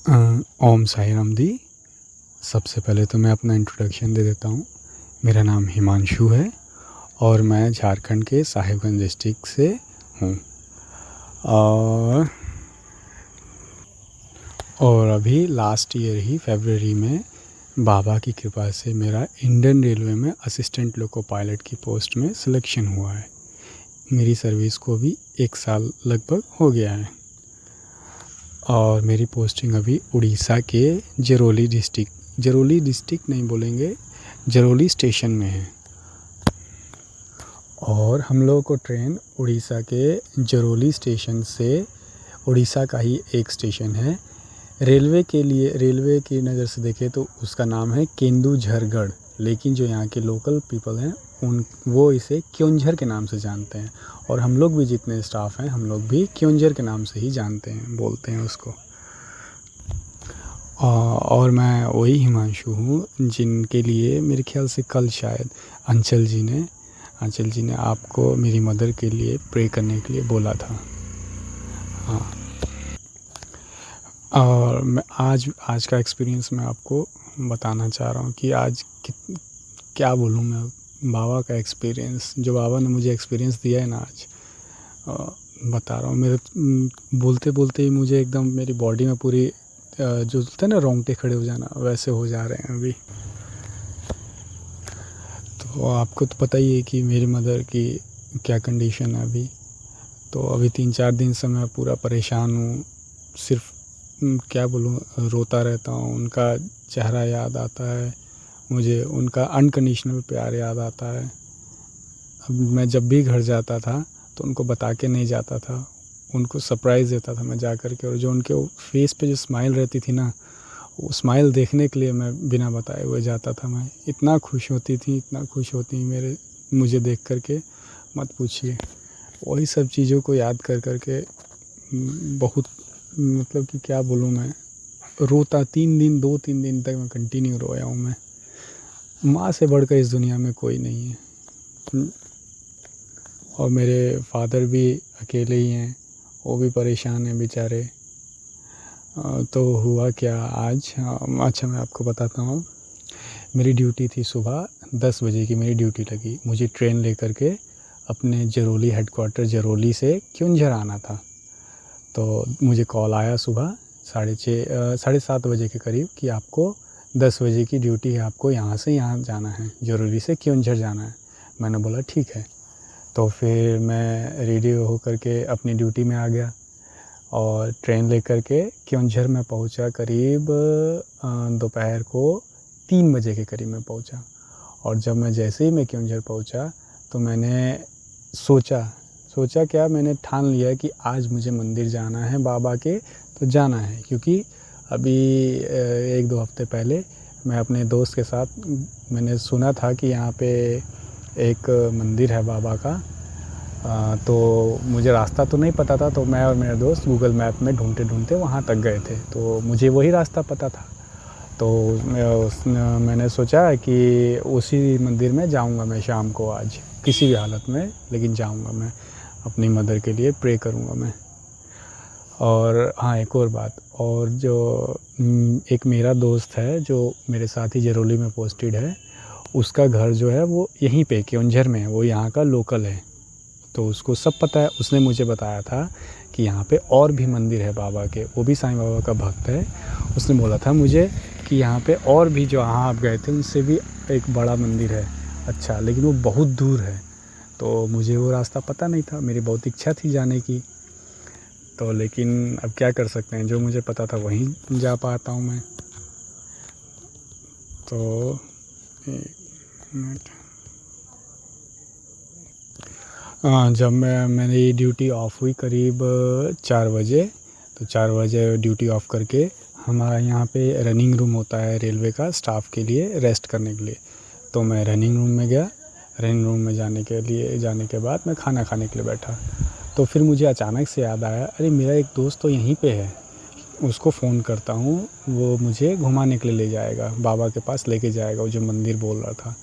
ओम साई राम दी। सबसे पहले तो मैं अपना इंट्रोडक्शन दे देता हूँ। मेरा नाम हिमांशु है और मैं झारखंड के साहिबगंज डिस्ट्रिक्ट से हूँ। और अभी लास्ट ईयर ही फरवरी में बाबा की कृपा से मेरा इंडियन रेलवे में असिस्टेंट लोको पायलट की पोस्ट में सिलेक्शन हुआ है। मेरी सर्विस को भी 1 साल लगभग हो गया है और मेरी पोस्टिंग अभी उड़ीसा के जरौली डिस्ट्रिक्ट नहीं बोलेंगे, जरौली स्टेशन में है। और हम लोगों को ट्रेन उड़ीसा के जरौली स्टेशन से, उड़ीसा का ही एक स्टेशन है, रेलवे की नज़र से देखें तो उसका नाम है केंदुझरगढ़, लेकिन जो यहाँ के लोकल पीपल हैं वो इसे क्योंझर के नाम से जानते हैं। और हम लोग भी जितने स्टाफ हैं हम लोग भी क्योंझर के नाम से ही जानते हैं, बोलते हैं उसको। और मैं वही हिमांशु हूँ जिनके लिए मेरे ख्याल से कल शायद अंचल जी ने आपको मेरी मदर के लिए प्रे करने के लिए बोला था। हाँ, और मैं आज का एक्सपीरियंस मैं आपको बताना चाह रहा हूँ कि आज क्या बोलूँ मैं। बाबा का एक्सपीरियंस, जो बाबा ने मुझे एक्सपीरियंस दिया है ना, आज बता रहा हूँ। मेरे बोलते बोलते ही मुझे एकदम मेरी बॉडी में पूरी जो होता है ना रोंगटे खड़े हो जाना, वैसे हो जा रहे हैं अभी। तो आपको तो पता ही है कि मेरी मदर की क्या कंडीशन है अभी। तो अभी 3-4 दिन से मैं पूरा परेशान हूँ। सिर्फ क्या बोलूँ, रोता रहता हूँ। उनका चेहरा याद आता है मुझे, उनका अनकंडीशनल प्यार याद आता है। अब मैं जब भी घर जाता था तो उनको बता के नहीं जाता था, उनको सरप्राइज़ देता था मैं जा कर के। और जो उनके फेस पे जो स्माइल रहती थी ना, वो स्माइल देखने के लिए मैं बिना बताए हुए जाता था। मैं इतना खुश होती थी मुझे देख कर के, मत पूछिए। वही सब चीज़ों को याद कर के बहुत, मतलब कि क्या बोलूँ मैं, रोता 2-3 दिन तक मैं कंटिन्यू रोया हूँ मैं। माँ से बढ़कर इस दुनिया में कोई नहीं है। और मेरे फादर भी अकेले ही हैं, वो भी परेशान हैं बेचारे। तो हुआ क्या आज, अच्छा मैं आपको बताता हूँ। मेरी ड्यूटी थी सुबह 10 बजे की, मेरी ड्यूटी लगी। मुझे ट्रेन लेकर के अपने जरौली हेडक्वार्टर जरौली से क्योंझर आना था। तो मुझे कॉल आया सुबह 7:30 बजे के करीब कि आपको 10 बजे की ड्यूटी है, आपको यहाँ से यहाँ जाना है, जरौली से क्योंझर जाना है। मैंने बोला ठीक है। तो फिर मैं रेडी होकर के अपनी ड्यूटी में आ गया और ट्रेन लेकर के क्योंझर में पहुंचा। करीब दोपहर को 3 बजे के करीब मैं पहुंचा। और जब मैं जैसे ही मैं क्योंझर पहुंचा तो मैंने सोचा क्या, मैंने ठान लिया कि आज मुझे मंदिर जाना है बाबा के, तो जाना है। क्योंकि अभी 1-2 हफ्ते पहले मैं अपने दोस्त के साथ, मैंने सुना था कि यहाँ पे एक मंदिर है बाबा का। तो मुझे रास्ता तो नहीं पता था, तो मैं और मेरा दोस्त गूगल मैप में ढूंढते वहाँ तक गए थे। तो मुझे वही रास्ता पता था। तो मैंने सोचा कि उसी मंदिर में जाऊँगा मैं शाम को, आज किसी भी हालत में, लेकिन जाऊँगा मैं, अपनी मदर के लिए प्रे करूँगा मैं। और हाँ, एक और बात, और जो एक मेरा दोस्त है जो मेरे साथ ही जरौली में पोस्टेड है, उसका घर जो है वो यहीं पे क्योंझर में है, वो यहाँ का लोकल है। तो उसको सब पता है। उसने मुझे बताया था कि यहाँ पे और भी मंदिर है बाबा के, वो भी साईं बाबा का भक्त है। उसने बोला था मुझे कि यहाँ पे और भी, जो यहाँ आप गए थे उनसे भी एक बड़ा मंदिर है, अच्छा, लेकिन वो बहुत दूर है। तो मुझे वो रास्ता पता नहीं था, मेरी बहुत इच्छा थी जाने की। तो लेकिन अब क्या कर सकते हैं, जो मुझे पता था वहीं जा पाता हूँ मैं। तो 1 मिनट। जब मेरी ड्यूटी ऑफ हुई करीब 4 बजे, तो 4 बजे ड्यूटी ऑफ करके हमारे यहाँ पे रनिंग रूम होता है रेलवे का, स्टाफ के लिए रेस्ट करने के लिए। तो मैं रनिंग रूम में गया। रनिंग रूम में जाने के बाद मैं खाना खाने के लिए बैठा। तो फिर मुझे अचानक से याद आया, अरे मेरा एक दोस्त तो यहीं पे है, उसको फ़ोन करता हूँ, वो मुझे घुमाने के लिए ले जाएगा, बाबा के पास लेके जाएगा, वो जो मंदिर बोल रहा था।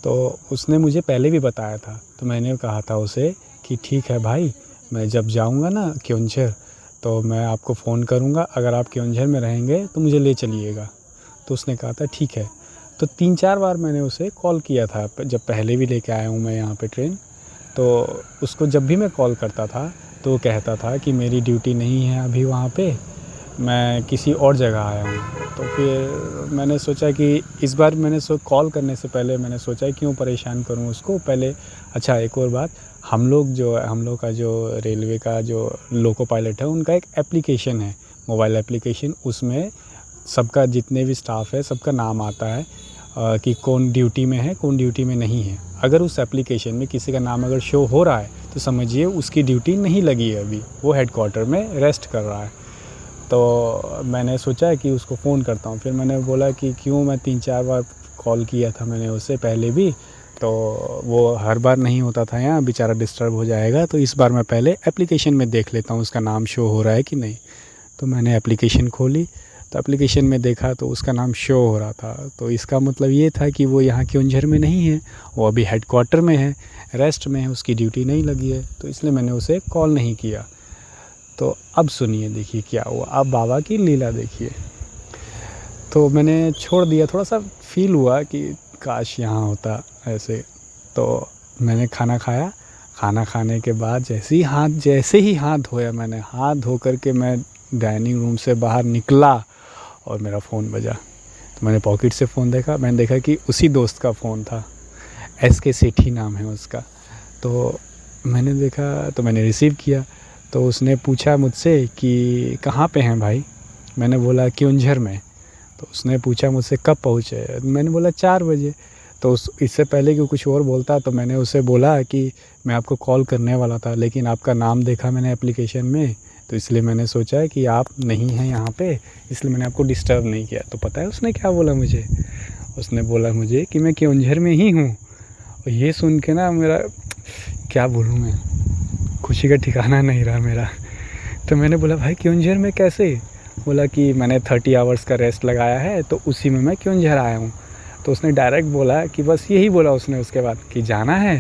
तो उसने मुझे पहले भी बताया था। तो मैंने कहा था उसे कि ठीक है भाई, मैं जब जाऊँगा ना क्योंझर, तो मैं आपको फ़ोन करूँगा, अगर आप केओंझर में रहेंगे तो मुझे ले चलिएगा। तो उसने कहा था ठीक है। तो 3-4 बार मैंने उसे कॉल किया था, जब पहले भी लेके आया हूँ मैं यहाँ पे ट्रेन। तो उसको जब भी मैं कॉल करता था तो वो कहता था कि मेरी ड्यूटी नहीं है अभी वहाँ पे, मैं किसी और जगह आया हूँ। तो फिर मैंने सोचा कि इस बार कॉल करने से पहले मैंने सोचा क्यों परेशान करूँ उसको पहले। अच्छा, एक और बात, हम लोग का जो रेलवे का जो लोको पायलट है, उनका एक एप्लीकेशन है, मोबाइल एप्लीकेशन। उसमें सबका, जितने भी स्टाफ है, सबका नाम आता है कि कौन ड्यूटी में है, कौन ड्यूटी में नहीं है। अगर उस एप्लीकेशन में किसी का नाम अगर शो हो रहा है तो समझिए उसकी ड्यूटी नहीं लगी है अभी, वो हेडक्वार्टर में रेस्ट कर रहा है। तो मैंने सोचा कि उसको फ़ोन करता हूँ। फिर मैंने बोला कि क्यों, मैं 3-4 बार कॉल किया था मैंने उससे पहले भी, तो वो हर बार नहीं होता था, यहाँ बेचारा डिस्टर्ब हो जाएगा, तो इस बार मैं पहले एप्लीकेशन में देख लेता हूँ उसका नाम शो हो रहा है कि नहीं। तो मैंने एप्लीकेशन खोली, तो एप्लीकेशन में देखा तो उसका नाम शो हो रहा था। तो इसका मतलब ये था कि वो यहाँ केओंझर में नहीं है, वो अभी हेडक्वार्टर में है, रेस्ट में है, उसकी ड्यूटी नहीं लगी है। तो इसलिए मैंने उसे कॉल नहीं किया। तो अब सुनिए, देखिए क्या हुआ, अब बाबा की लीला देखिए। तो मैंने छोड़ दिया, थोड़ा सा फील हुआ कि काश यहाँ होता ऐसे। तो मैंने खाना खाया, खाना खाने के बाद जैसे ही हाथ धोया मैंने, हाथ धो कर के मैं डाइनिंग रूम से बाहर निकला और मेरा फ़ोन बजा। तो मैंने पॉकेट से फ़ोन देखा, मैंने देखा कि उसी दोस्त का फ़ोन था, SK सेठी नाम है उसका। तो मैंने देखा, तो मैंने रिसीव किया। तो उसने पूछा मुझसे कि कहाँ पे हैं भाई। मैंने बोला केओंझर में। तो उसने पूछा मुझसे कब पहुँचे, मैंने बोला 4 बजे। तो इससे पहले कि कुछ और बोलता तो मैंने उसे बोला कि मैं आपको कॉल करने वाला था, लेकिन आपका नाम देखा मैंने एप्लीकेशन में, तो इसलिए मैंने सोचा कि आप नहीं हैं यहाँ पे, इसलिए मैंने आपको डिस्टर्ब नहीं किया। तो पता है उसने क्या बोला मुझे? उसने बोला मुझे कि मैं केओंझर में ही हूँ। और ये सुन के ना मेरा, क्या बोलूँ मैं, खुशी का ठिकाना नहीं रहा मेरा। तो मैंने बोला भाई केओंझर में कैसे? बोला कि मैंने 30 आवर्स का रेस्ट लगाया है, तो उसी में मैं केओंझर आया हूँ। तो उसने डायरेक्ट बोला कि बस यही बोला उसने उसके बाद कि जाना है।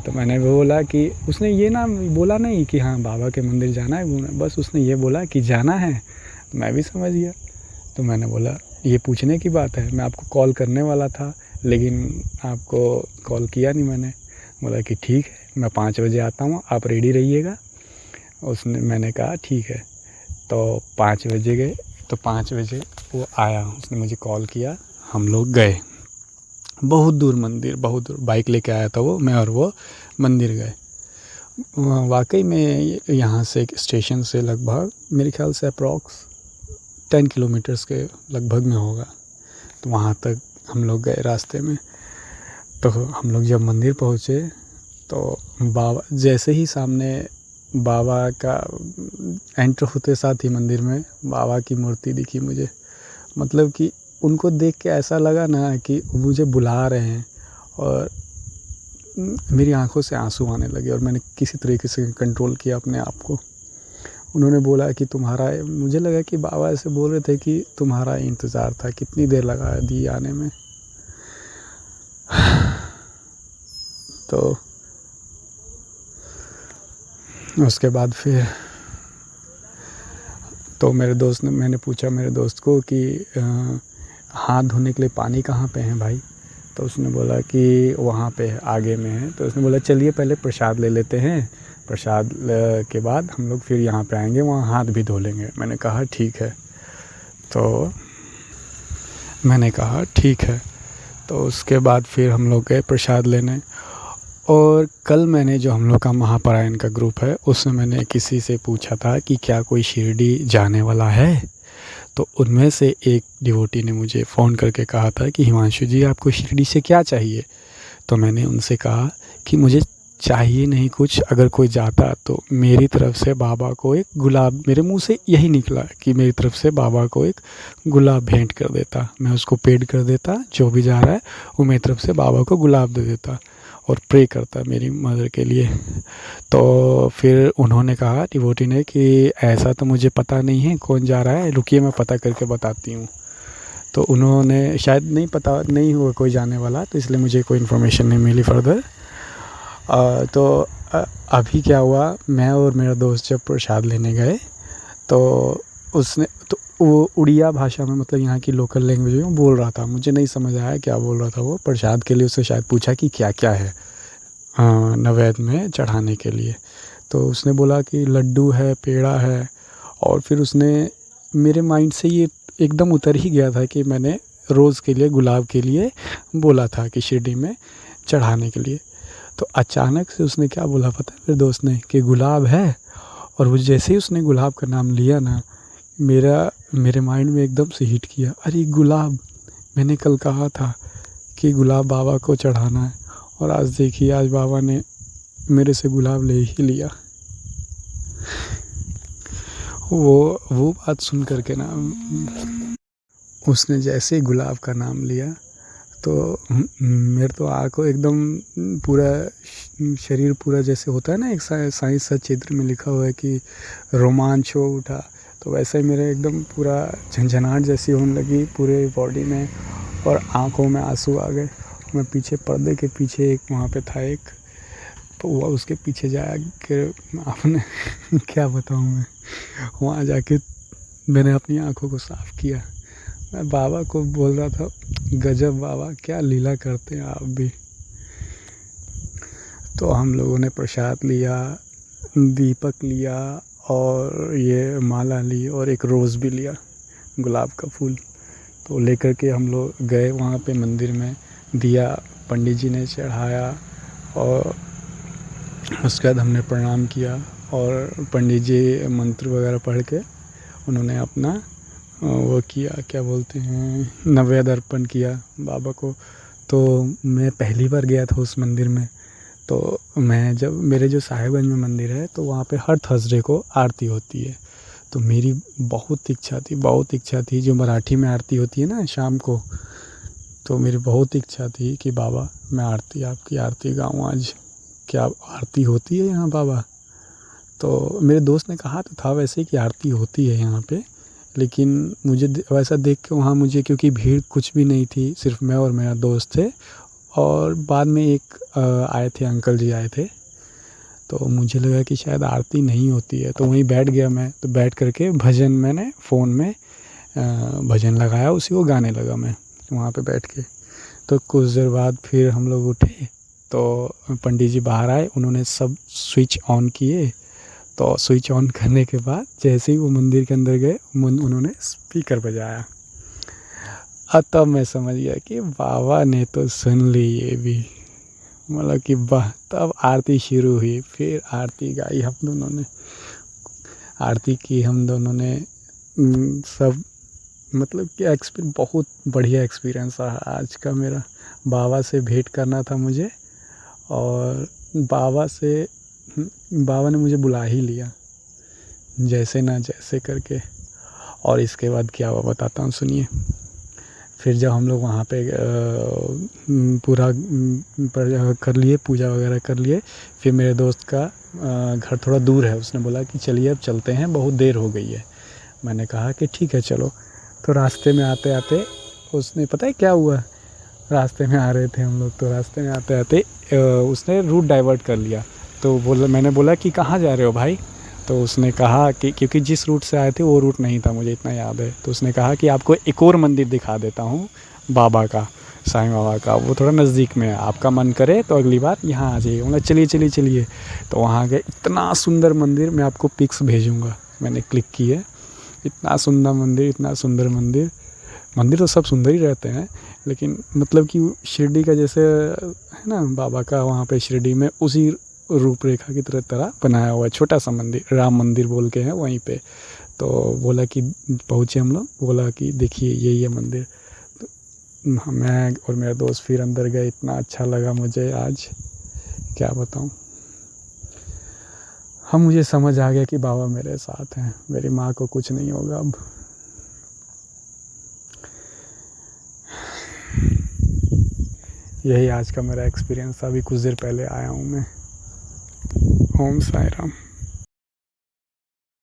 तो मैंने बोला कि उसने ये ना बोला नहीं कि हाँ बाबा के मंदिर जाना है, बस उसने ये बोला कि जाना है। तो मैं भी समझ गया। तो मैंने बोला ये पूछने की बात है, मैं आपको कॉल करने वाला था लेकिन आपको कॉल किया नहीं मैंने। बोला कि ठीक है, मैं 5 बजे आता हूँ, आप रेडी रहिएगा। मैंने कहा ठीक है। तो 5 बजे गए, तो 5 बजे वो आया, उसने मुझे कॉल किया, हम लोग गए बहुत दूर मंदिर, बहुत दूर बाइक लेके आया था वो, मैं और वो मंदिर गए। वाकई में यहाँ से स्टेशन से लगभग मेरे ख्याल से अप्रॉक्स 10 किलोमीटर्स के लगभग में होगा। तो वहाँ तक हम लोग गए रास्ते में। तो हम लोग जब मंदिर पहुँचे तो बाबा, जैसे ही सामने बाबा का एंटर होते साथ ही मंदिर में बाबा की मूर्ति दिखी मुझे। मतलब कि उनको देख के ऐसा लगा ना कि मुझे बुला रहे हैं, और मेरी आंखों से आंसू आने लगे और मैंने किसी तरीके से कंट्रोल किया अपने आप को। उन्होंने बोला कि तुम्हारा, मुझे लगा कि बाबा ऐसे बोल रहे थे कि तुम्हारा इंतज़ार था, कितनी देर लगा दी आने में। तो उसके बाद फिर तो मैंने पूछा मेरे दोस्त को कि हाथ धोने के लिए पानी कहाँ पे है भाई? तो उसने बोला कि वहाँ पे आगे में है। तो उसने बोला चलिए पहले प्रसाद ले लेते हैं, प्रसाद के बाद हम लोग फिर यहाँ पे आएंगे, वहाँ हाथ भी धो लेंगे। मैंने कहा ठीक है। तो मैंने कहा ठीक है। तो उसके बाद फिर हम लोग गए प्रसाद लेने। और कल मैंने जो हम लोग का महापरायण का ग्रुप है, उसमें मैंने किसी से पूछा था कि क्या कोई शिरडी जाने वाला है। तो उनमें से एक डिवोटी ने मुझे फ़ोन करके कहा था कि हिमांशु जी आपको शिरडी से क्या चाहिए। तो मैंने उनसे कहा कि मुझे चाहिए नहीं कुछ, अगर कोई जाता तो मेरी तरफ से बाबा को एक गुलाब, मेरे मुंह से यही निकला कि मेरी तरफ से बाबा को एक गुलाब भेंट कर देता, मैं उसको पेड कर देता, जो भी जा रहा है वो मेरी तरफ से बाबा को गुलाब दे देता और प्रे करता मेरी मदर के लिए। तो फिर उन्होंने कहा, डिवोटी ने, कि ऐसा तो मुझे पता नहीं है कौन जा रहा है, रुकिए मैं पता करके बताती हूँ। तो उन्होंने शायद नहीं नहीं हुआ कोई जाने वाला, तो इसलिए मुझे कोई इन्फॉर्मेशन नहीं मिली फर्दर। तो अभी क्या हुआ, मैं और मेरा दोस्त जब प्रसाद लेने गए तो उसने तो वो उड़िया भाषा में, मतलब यहाँ की लोकल लैंग्वेज में बोल रहा था। मुझे नहीं समझ आया क्या बोल रहा था वो। प्रसाद के लिए उससे शायद पूछा कि क्या क्या है नैवेद्य में चढ़ाने के लिए। तो उसने बोला कि लड्डू है, पेड़ा है। और फिर उसने, मेरे माइंड से ये एकदम उतर ही गया था कि मैंने रोज़ के लिए, गुलाब के लिए बोला था कि शिरडी में चढ़ाने के लिए। तो अचानक से उसने क्या बोला पता है मेरे दोस्त ने, कि गुलाब है। और वो जैसे ही उसने गुलाब का नाम लिया ना, मेरे माइंड में एकदम से हिट किया, अरे गुलाब, मैंने कल कहा था कि गुलाब बाबा को चढ़ाना है, और आज देखिए आज बाबा ने मेरे से गुलाब ले ही लिया। वो बात सुन कर के ना, उसने जैसे ही गुलाब का नाम लिया तो मेरे तो आँखों एकदम पूरा शरीर पूरा, जैसे होता है ना एक साइंस चित्र में लिखा हुआ है कि रोमांच हो उठा, तो वैसे ही मेरे एकदम पूरा झंझनाहट जैसी होने लगी पूरे बॉडी में, और आँखों में आंसू आ गए। मैं पीछे पर्दे के पीछे एक वहाँ पे था एक, तो वो उसके पीछे जा के आपने क्या बताऊँ मैं, वहाँ जाके मैंने अपनी आँखों को साफ़ किया। मैं बाबा को बोल रहा था, गजब बाबा, क्या लीला करते हैं आप भी। तो हम लोगों ने प्रसाद लिया, दीपक लिया, और ये माला ली, और एक रोज़ भी लिया, गुलाब का फूल। तो लेकर के हम लोग गए वहाँ पे मंदिर में, दिया पंडित जी ने चढ़ाया, और उसके बाद हमने प्रणाम किया, और पंडित जी मंत्र वगैरह पढ़ के उन्होंने अपना वो किया, क्या बोलते हैं, नैवेद्य अर्पण किया बाबा को। तो मैं पहली बार गया था उस मंदिर में। तो मैं जब, मेरे जो साहिबगंज में मंदिर है, तो वहाँ पे हर थर्सडे को आरती होती है। तो मेरी बहुत इच्छा थी, जो मराठी में आरती होती है ना शाम को, तो मेरी बहुत इच्छा थी कि बाबा मैं आपकी आरती गाऊँ आज। क्या आरती होती है यहाँ बाबा? तो मेरे दोस्त ने कहा तो था वैसे कि आरती होती है यहाँ पे, लेकिन मुझे वैसा देख के वहाँ मुझे, क्योंकि भीड़ कुछ भी नहीं थी, सिर्फ मैं और मेरा दोस्त थे, और बाद में एक आए थे, अंकल जी आए थे। तो मुझे लगा कि शायद आरती नहीं होती है, तो वहीं बैठ गया मैं। तो बैठ करके भजन, मैंने फ़ोन में भजन लगाया, उसी को गाने लगा मैं वहाँ पे बैठ के। तो कुछ देर बाद फिर हम लोग उठे, तो पंडित जी बाहर आए, उन्होंने सब स्विच ऑन किए। तो स्विच ऑन करने के बाद जैसे ही वो मंदिर के अंदर गए, उन्होंने स्पीकर बजाया। अब तब मैं समझ गया कि बाबा ने तो सुन ली ये भी, मतलब कि वाह। तब आरती शुरू हुई, फिर आरती गाई हम दोनों ने, आरती की हम दोनों ने। सब, मतलब कि बहुत बढ़िया एक्सपीरियंस रहा आज का मेरा। बाबा से भेंट करना था मुझे, और बाबा ने मुझे बुला ही लिया जैसे ना जैसे करके। और इसके बाद क्या हुआ बताता हूँ, सुनिए। फिर जब हम लोग वहाँ पे पूरा कर लिए, पूजा वगैरह कर लिए, फिर मेरे दोस्त का घर थोड़ा दूर है, उसने बोला कि चलिए अब चलते हैं, बहुत देर हो गई है। मैंने कहा कि ठीक है चलो। तो रास्ते में आते आते उसने, पता है क्या हुआ, रास्ते में आ रहे थे हम लोग, तो रास्ते में आते आते उसने रूट डाइवर्ट कर लिया। तो मैंने बोला कि कहाँ जा रहे हो भाई? तो उसने कहा कि, क्योंकि जिस रूट से आए थे वो रूट नहीं था, मुझे इतना याद है। तो उसने कहा कि आपको एक और मंदिर दिखा देता हूँ बाबा का, साईं बाबा का, वो थोड़ा नज़दीक में है, आपका मन करे तो अगली बार यहाँ आ जाइए। मतलब चलिए चलिए चलिए। तो वहाँ गए, इतना सुंदर मंदिर, मैं आपको पिक्स भेजूँगा, मैंने क्लिक की है। इतना सुंदर मंदिर, इतना सुंदर मंदिर। मंदिर तो सब सुंदर ही रहते हैं, लेकिन मतलब कि शिरडी का जैसे है ना बाबा का, वहाँ पे शिरडी में उसी रूपरेखा की तरह बनाया हुआ है, छोटा सा मंदिर, राम मंदिर बोल के है वहीं पे। तो बोला कि पहुँचे हम लोग, बोला कि देखिए यही है मंदिर। तो मैं और मेरा दोस्त फिर अंदर गए, इतना अच्छा लगा मुझे आज, क्या बताऊँ। हम, मुझे समझ आ गया कि बाबा मेरे साथ हैं, मेरी माँ को कुछ नहीं होगा अब। यही आज का मेरा एक्सपीरियंस था। अभी कुछ देर पहले आया हूँ मैं। ओम साई राम।